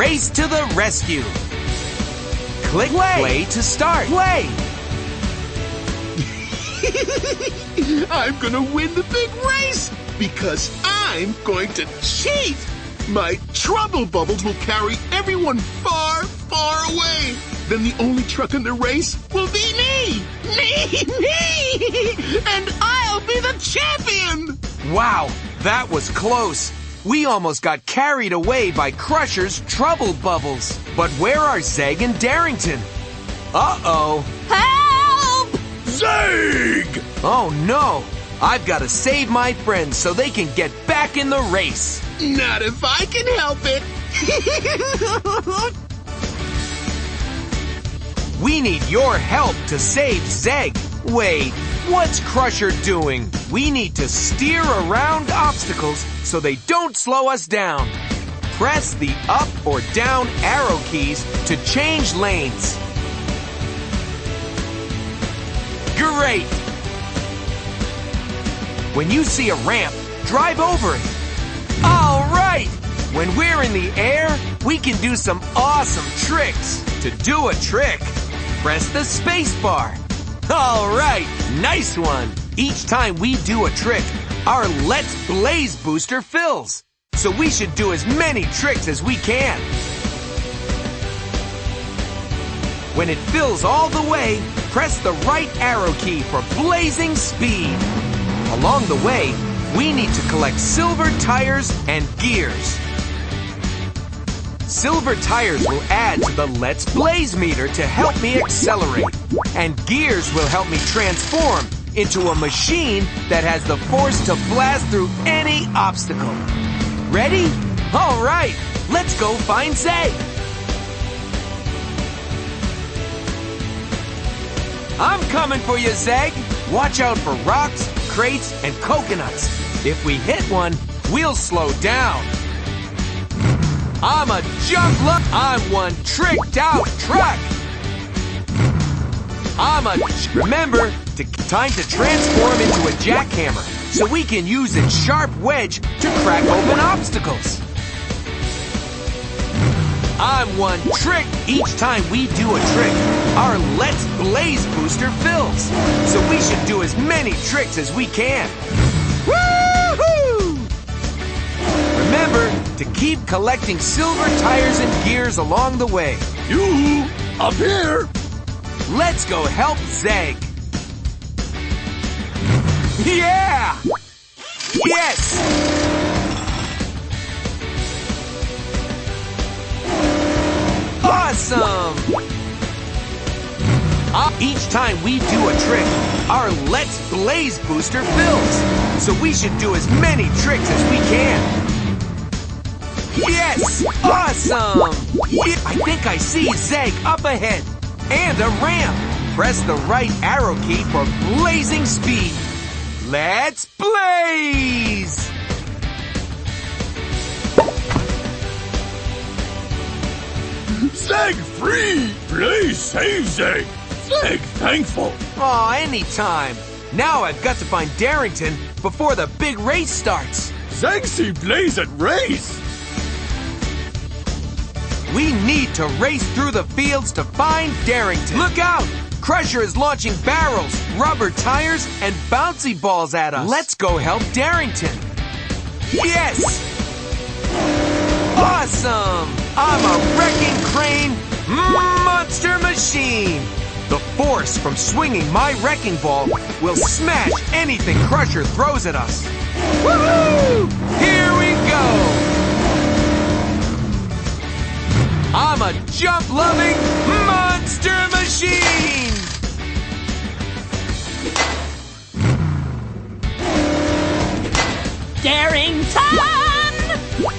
race to the rescue. Click play to start. Play! I'm gonna win the big race because I'm going to cheat! My trouble bubbles will carry everyone far, far away. Then the only truck in the race will be me! Me! And I'll be the champion! Wow, that was close. We almost got carried away by Crusher's trouble bubbles. But where are Zeg and Darrington? Uh-oh. Help! Zeg! Oh no! I've got to save my friends so they can get back in the race. Not if I can help it. We need your help to save Zeg. Wait, what's Crusher doing? We need to steer around obstacles so they don't slow us down. Press the up or down arrow keys to change lanes. Great! When you see a ramp, drive over it. All right! When we're in the air, we can do some awesome tricks. To do a trick, press the space bar. All right, nice one. Each time we do a trick, our Let's Blaze booster fills. So we should do as many tricks as we can. When it fills all the way, press the right arrow key for blazing speed. Along the way, we need to collect silver tires and gears. Silver tires will add to the Let's Blaze meter to help me accelerate. And gears will help me transform into a machine that has the force to blast through any obstacle. Ready? All right, let's go find Zeg. I'm coming for you, Zeg. Watch out for rocks, crates, and coconuts. If we hit one, we'll slow down. I'm a I'm one tricked out truck. Remember, time to transform into a jackhammer so we can use its sharp wedge to crack open obstacles. I'm one trick. Each time we do a trick, our Let's Blaze booster fills. So we should do as many tricks as we can. Woohoo! Remember to keep collecting silver tires and gears along the way. You, up here! Let's go help Zeg. Yeah! Yes! Awesome! Each time we do a trick, our Let's Blaze booster fills. So we should do as many tricks as we can. Yes! Awesome! I think I see Zeg up ahead. And a ramp. Press the right arrow key for blazing speed. Let's blaze! Zeg free! Please save Zeg! Zeg thankful! Aw, anytime. Now I've got to find Darrington before the big race starts. Zeg see Blaze at race! We need to race through the fields to find Darrington. Look out! Crusher is launching barrels, rubber tires, and bouncy balls at us. Let's go help Darrington. Yes! Awesome! I'm a wrecking crane monster machine. The force from swinging my wrecking ball will smash anything Crusher throws at us. Woohoo! Here we go! I'm a jump-loving monster machine! Darrington!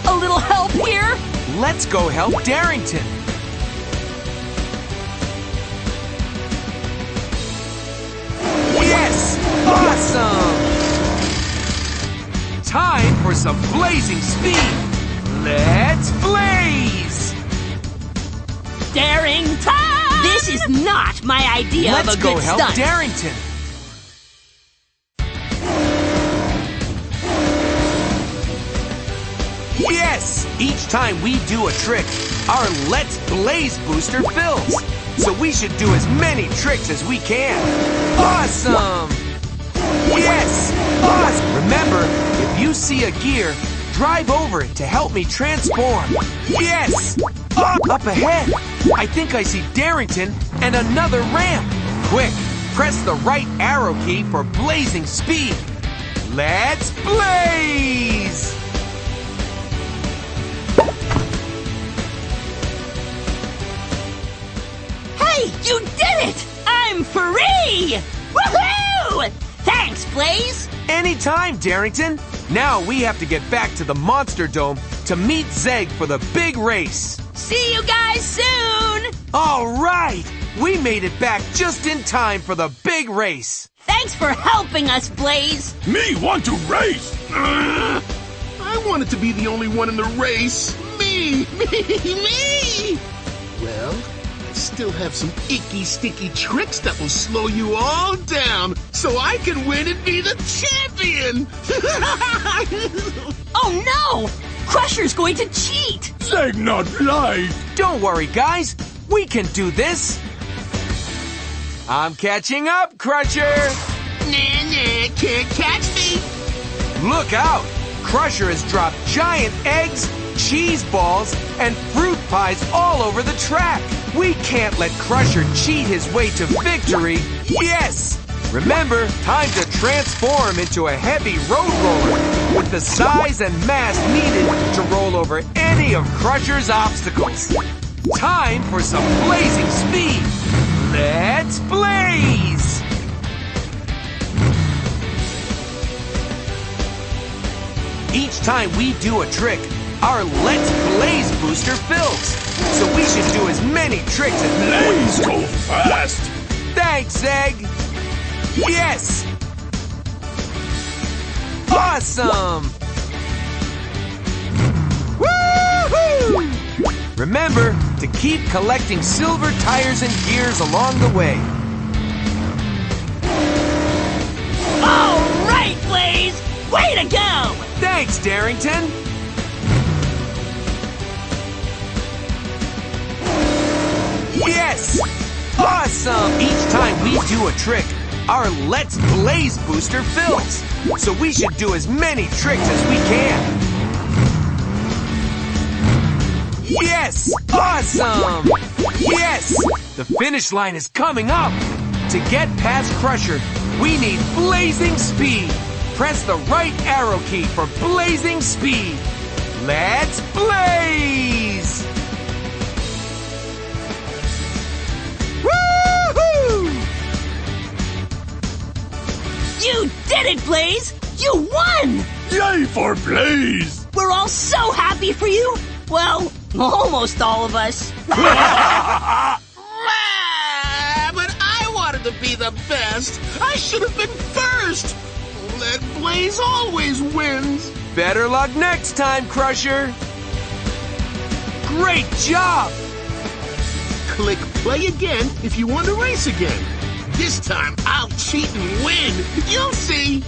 A little help here? Let's go help Darrington. Yes! Awesome! Time for some blazing speed. Let's blaze! Darrington! This is not my idea of a good Let's go help stunt. Darrington. Yes! Each time we do a trick, our Let's Blaze booster fills. So we should do as many tricks as we can. Awesome! Yes! Awesome! Remember, if you see a gear, drive over it to help me transform. Yes! Up ahead! I think I see Darrington and another ramp. Quick, press the right arrow key for blazing speed. Let's blaze! Hey, you did it! I'm free! Woohoo! Thanks, Blaze! Anytime, Darrington. Now we have to get back to the Monster Dome to meet Zeg for the big race. See you guys soon! All right! We made it back just in time for the big race. Thanks for helping us, Blaze! Me want to race! I wanted to be the only one in the race. Me! Well, I still have some icky, sticky tricks that will slow you all down so I can win and be the champion! Oh no! Crusher's going to cheat! Zeg not lie! Don't worry, guys. We can do this. I'm catching up, Crusher! Nah, can't catch me! Look out! Crusher has dropped giant eggs, cheese balls, and fruit pies all over the track. We can't let Crusher cheat his way to victory. Yes! Remember, time to transform into a heavy road roller with the size and mass needed to roll over any of Crusher's obstacles. Time for some blazing speed. Let's blaze! Each time we do a trick, our Let's Blaze booster fills. So we should do as many tricks as Blaze go fast! Thanks, Zeg! Yes! Awesome! Woohoo! Remember to keep collecting silver tires and gears along the way. All right, Blaze! Way to go! Thanks, Darrington! Yes! Awesome! Each time we do a trick, our Let's Blaze booster fills. So we should do as many tricks as we can. Yes! Awesome! Yes! The finish line is coming up! To get past Crusher, we need blazing speed. Press the right arrow key for blazing speed. Let's blaze! Woohoo! You did it, Blaze! You won! Yay for Blaze! We're all so happy for you! Well, almost all of us. Ah, but I wanted to be the best. I should have been first. That Blaze always wins. Better luck next time, Crusher. Great job! Click play again if you want to race again. This time I'll cheat and win. You'll see.